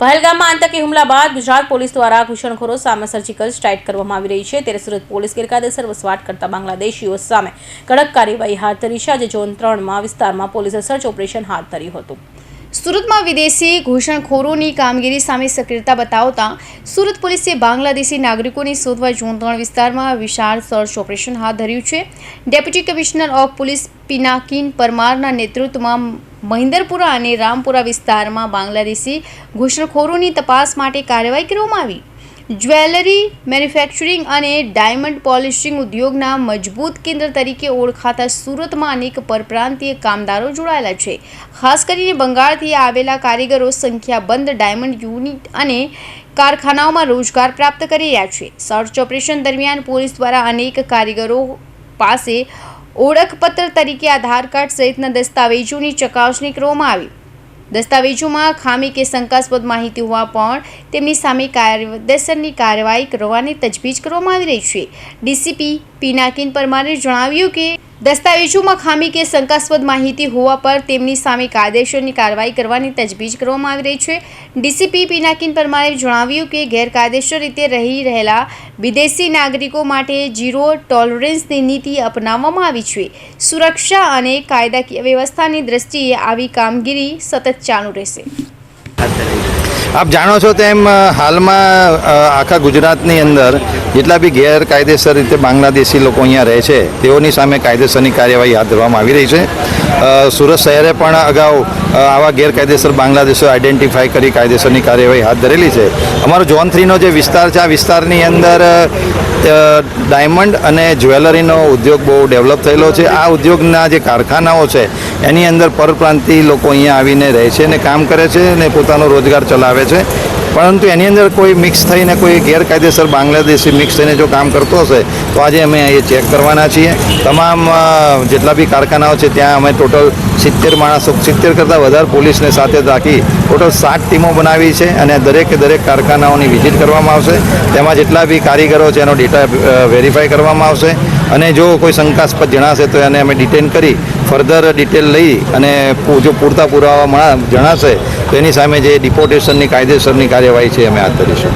પહેલગામમાં આતંકી હુમલા બાદ ગુજરાત પોલીસ દ્વારા ઘૂસણખોરો સામે સર્જિકલ સ્ટ્રાઇક કરવામાં આવી રહી છે, ત્યારે સુરત પોલીસ ગેરકાયદેસર વસવાટ કરતા બાંગ્લાદેશીઓ સામે કડક કાર્યવાહી હાથ ધરી છે। આજે ઝોન 3 વિસ્તારમાં પોલીસે સર્ચ ઓપરેશન હાથ ધર્યું હતું। સુરતમાં વિદેશી ઘૂસણખોરોની કામગીરી સામે સક્રિયતા બતાવતા સુરત પોલીસે બાંગ્લાદેશી નાગરિકોને શોધવા ઝોન 3 વિસ્તારમાં વિશાળ સર્ચ ઓપરેશન હાથ ધર્યું છે। Deputy commissioner of police Pinakin પરમારના નેતૃત્વમાં મહિન્દરપુરા અને રામપુરા વિસ્તારમાં બાંગ્લાદેશી ઘૂસણખોરોની તપાસ માટે કાર્યવાહી કરવામાં આવી। જ્વેલરી મેન્યુફેક્ચરિંગ અને ડાયમંડ પોલિશિંગ ઉદ્યોગના મજબૂત કેન્દ્ર તરીકે ઓળખાતા સુરતમાં અનેક પરપ્રાંતીય કામદારો જોડાયેલા છે। ખાસ કરીને બંગાળથી આવેલા કારીગરો સંખ્યાબંધ ડાયમંડ યુનિટ અને કારખાનાઓમાં રોજગાર પ્રાપ્ત કરી રહ્યા છે। સર્ચ ઓપરેશન દરમિયાન પોલીસ દ્વારા અનેક કારીગરો પાસે ઓળખપત્ર તરીકે આધાર કાર્ડ સહિતના દસ્તાવેજોની ચકાસણી કરવામાં આવી। દસ્તાવેજોમાં ખામી કે શંકાસ્પદ માહિતી હોવા પણ તેમની સામે કાયદેસરની કાર્યવાહી કરવાની તજવીજ કરવામાં આવી રહી છે। ડીસીપી પિનાકિન પરમારે જણાવ્યું કે દસ્તાવેજોમાં ખામી કે શંકાસ્પદ માહિતી હોવા પર તેમની સામે કાયદેસરની કાર્યવાહી કરવાની તજવીજ કરવામાં આવી રહી છે। ડીસીપી પિનાકિન પરમારે જણાવ્યું કે ગેરકાયદેસર રીતે રહી રહેલા વિદેશી નાગરિકો માટે ઝીરો ટોલરન્સની નીતિ અપનાવવામાં આવી છે। સુરક્ષા અને કાયદાકીય વ્યવસ્થાની દ્રષ્ટિએ આવી કામગીરી સતત ચાલુ રહેશે। આપ જાણો છો તેમ હાલમાં આખા ગુજરાતની અંદર જેટલા બી ગેરકાયદેસર રીતે બાંગ્લાદેશી લોકો અહીંયા રહે છે તેઓની સામે કાયદેસરની કાર્યવાહી હાથ ધરવામાં આવી રહી છે। સુરત શહેરે પણ અગાઉ આવા ગેરકાયદેસર બાંગ્લાદેશો આઈડેન્ટિફાઈ કરી કાયદેસરની કાર્યવાહી હાથ ધરેલી છે। અમારો ઝોન 3નો જે વિસ્તાર છે આ વિસ્તારની અંદર ડાયમંડ અને જ્વેલરીનો ઉદ્યોગ બહુ ડેવલપ થયેલો છે। આ ઉદ્યોગના જે કારખાનાઓ છે એની અંદર પરપ્રાંતીય લોકો અહીંયા આવીને રહે છે અને કામ કરે છે અને પોતાનો રોજગાર ચલાવે છે, પરંતુ એની અંદર કોઈ મિક્સ થઈને કોઈ ગેરકાયદેસર બાંગ્લાદેશી મિક્સ થઈને જો કામ કરતો હશે તો આજે અમે એ ચેક કરવાના છીએ। તમામ જેટલા બી કારખાનાઓ છે ત્યાં અમે ટોટલ 70 માણસો 70 કરતાં વધારે પોલીસને સાથે રાખી ટોટલ 7 ટીમો બનાવી છે અને દરેક કારખાનાઓની વિઝિટ કરવામાં આવશે। તેમાં જેટલા બી કારીગરો છે એનો ડેટા વેરીફાઈ કરવામાં આવશે અને જો કોઈ શંકાસ્પદ જણાશે તો એને અમે ડિટેન કરી ફર્ધર ડિટેલ લઈ અને જો પૂરતા પુરાવા જણાશે તો એની સામે જે ડિપોર્ટેશનની કાયદેસરની કાર્યવાહી છે અમે હાથ ધરીશું।